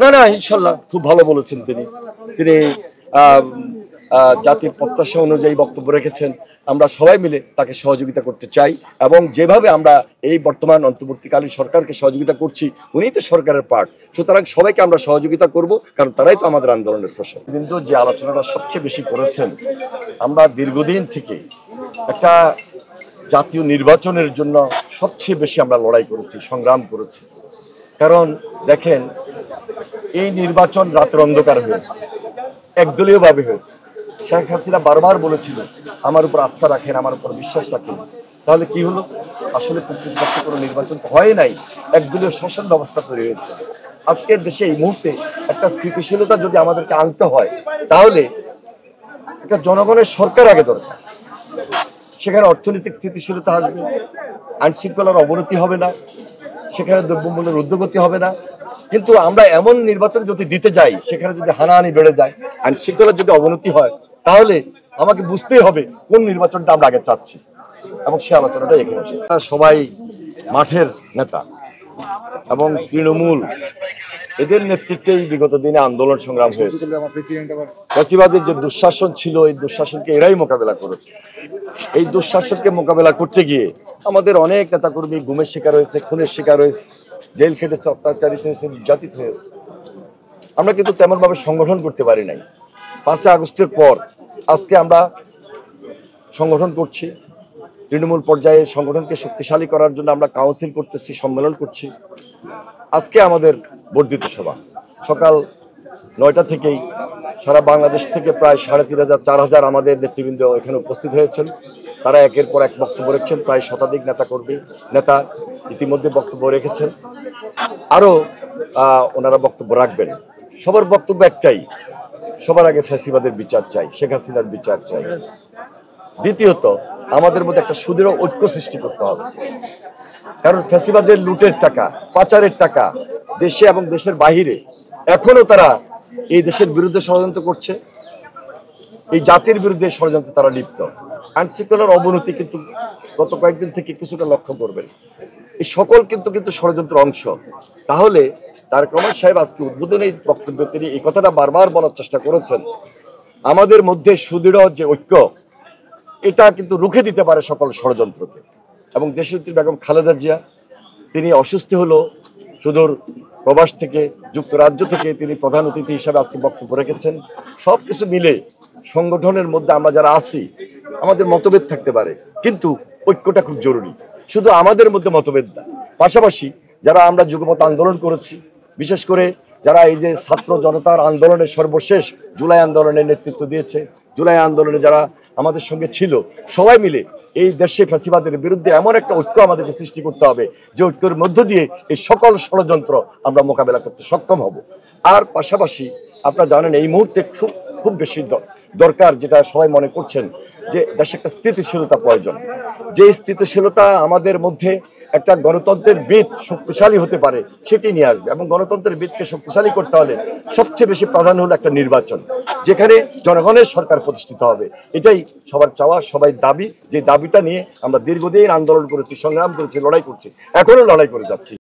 না না, ইনশাল্লাহ খুব ভালো বলেছেন তিনি। তিনি আহ, জাতির প্রত্যাশা অনুযায়ী বক্তব্য রেখেছেন। আমরা সবাই মিলে তাকে সহযোগিতা করতে চাই, এবং যেভাবে আমরা এই বর্তমান অন্তর্বর্তীকালীন সরকারকে সহযোগিতা করছি, উনিই তো সরকারের পার্ট, সুতরাং সবাইকে আমরা সহযোগিতা করব, কারণ তারাই তো আমাদের আন্দোলনের ফসল। কিন্তু যে আলোচনাটা সবচেয়ে বেশি করেছেন, আমরা দীর্ঘদিন থেকে একটা জাতীয় নির্বাচনের জন্য সবচেয়ে বেশি আমরা লড়াই করেছি, সংগ্রাম করেছি। কারণ দেখেন, এই নির্বাচন রাতের অন্ধকার হয়েছে, একদলীয় ভাবে হয়েছে। শেখ হাসিনা বারবার বলেছিল আমার উপর আস্থা রাখেন, আমার উপর বিশ্বাস রাখেন। তাহলে কি হলো? আসলে প্রত্যক্ষ কোনো নির্বাচন হয় নাই, একদলীয় শাসন ব্যবস্থা তৈরি হয়েছে। আজকের দেশে এই মুহূর্তে একটা স্থিতিশীলতা যদি আমাদেরকে আনতে হয়, তাহলে একটা জনগণের সরকার আগে দরকার। সেখানে অর্থনৈতিক স্থিতিশীলতা আসবে, আইন শৃঙ্খলার অবনতি হবে না, সেখানে দ্রব্যমূল্যের ঊর্ধ্বগতি হবে না। কিন্তু আমরা এমন নির্বাচন যদি দিতে যাই, সেখানে যদি হানাহানি বেড়ে যায়, আইন শৃঙ্খলার যদি অবনতি হয়, তাহলে আমাকে বুঝতেই হবে কোন নির্বাচনটা আমরা আগে চাচ্ছি, এবং সে আলোচনাটা এখানে এসেছে। সবাই মাঠের নেতা এবং তৃণমূল, এদের নেতৃত্বেই বিগত দিনে আন্দোলন সংগ্রাম হয়েছে। ফ্যাসিবাদের যে দুঃশাসন ছিল, এই দুঃশাসনকে এরাই মোকাবেলা করেছে। এই দুঃশাসনকে মোকাবেলা করতে গিয়ে আমাদের অনেক নেতাকর্মী গুমের শিকার হয়েছে, খুনের শিকার হয়েছে, জেল খেটেছে, অত্যাচারিত হয়েছে, নির্যাতিত হয়েছে। আমরা কিন্তু তেমন ভাবে সংগঠন করতে পারি নাই। 5 আগস্টের পর আজকে আমরা সংগঠন করছি, তৃণমূল পর্যায়ে সংগঠনকে শক্তিশালী করার জন্য আমরা কাউন্সিল করতেছি, সম্মেলন করছি। আজকে আমাদের বর্ধিত সভা সকাল 9টা থেকেই সারা বাংলাদেশ থেকে প্রায় 3500 4000 আমাদের নেতৃবৃন্দ এখানে উপস্থিত হয়েছেন। তারা একের পর এক বক্তব্য রেখেছেন। প্রায় শতাধিক নেতা ইতিমধ্যে বক্তব্য রেখেছেন, আরো ওনারা বক্তব্য রাখবেন। সবার বক্তব্য একটাই, সবার আগে ফ্যাসিবাদের বিচার চাই, শেখ হাসিনার বিচার চাই। দ্বিতীয়ত, আমাদের মধ্যে একটা সুদৃঢ় ঐক্য সৃষ্টি করতে হবে। কারণ ফ্যাসিবাদের লুটের টাকা, পাচারের টাকা দেশে এবং দেশের বাহিরে এখনো তারা এই দেশের বিরুদ্ধে ষড়যন্ত্র করছে, এই জাতির বিরুদ্ধে ষড়যন্ত্রে তারা লিপ্ত। আইন শৃঙ্খলার অবনতি কিন্তু গত কয়েকদিন থেকে কিছুটা লক্ষ্য করবেন। এই সকল কিন্তু ষড়যন্ত্রের অংশ। তাহলে তারেক রহমান সাহেব আজকে উদ্বোধনী বক্তব্যে তিনি এই কথাটা বারবার বলার চেষ্টা করেছেন, আমাদের মধ্যে সুদৃঢ় যে ঐক্য, এটা কিন্তু রুখে দিতে পারে সকল ষড়যন্ত্রকে। এবং দেশনেত্রী বেগম খালেদা জিয়া, তিনি অসুস্থ হলো, সুদূর প্রবাস থেকে, যুক্তরাজ্য থেকে তিনি প্রধান অতিথি হিসাবে আজকে বক্তব্য রেখেছেন। সবকিছু মিলে সংগঠনের মধ্যে আমরা যারা আছি, আমাদের মতভেদ থাকতে পারে, কিন্তু ঐক্যটা খুব জরুরি। শুধু আমাদের মধ্যে মতভেদ না, পাশাপাশি যারা আমরা যুগপৎ আন্দোলন করেছি, বিশেষ করে যারা এই যে ছাত্র জনতার আন্দোলনের সর্বশেষ জুলাই আন্দোলনের নেতৃত্ব দিয়েছে, জুলাই আন্দোলনে যারা আমাদের সঙ্গে ছিল, সবাই মিলে এই দেশে ফ্যাসিবাদের বিরুদ্ধে এমন একটা ঐক্য আমাদেরকে সৃষ্টি করতে হবে, যে ঐক্যের মধ্য দিয়ে এই সকল ষড়যন্ত্র আমরা মোকাবেলা করতে সক্ষম হব। আর পাশাপাশি আপনারা জানেন, এই মুহূর্তে খুব বেশি দরকার, যেটা সবাই মনে করছেন, যে দেশে একটা স্থিতিশীলতা প্রয়োজন। যে স্থিতিশীলতা আমাদের মধ্যে একটা গণতন্ত্রের ভিত শক্তিশালী হতে পারে, সেটি নিয়ে আসবে। এবং গণতন্ত্রের ভিতকে শক্তিশালী করতে হলে সবচেয়ে বেশি প্রাধান্য হলো একটা নির্বাচন, যেখানে জনগণের সরকার প্রতিষ্ঠিত হবে। এটাই সবার চাওয়া, সবাই দাবি। যে দাবিটা নিয়ে আমরা দীর্ঘদিন আন্দোলন করেছি, সংগ্রাম করেছি, লড়াই করছি, এখনো লড়াই করে যাচ্ছি।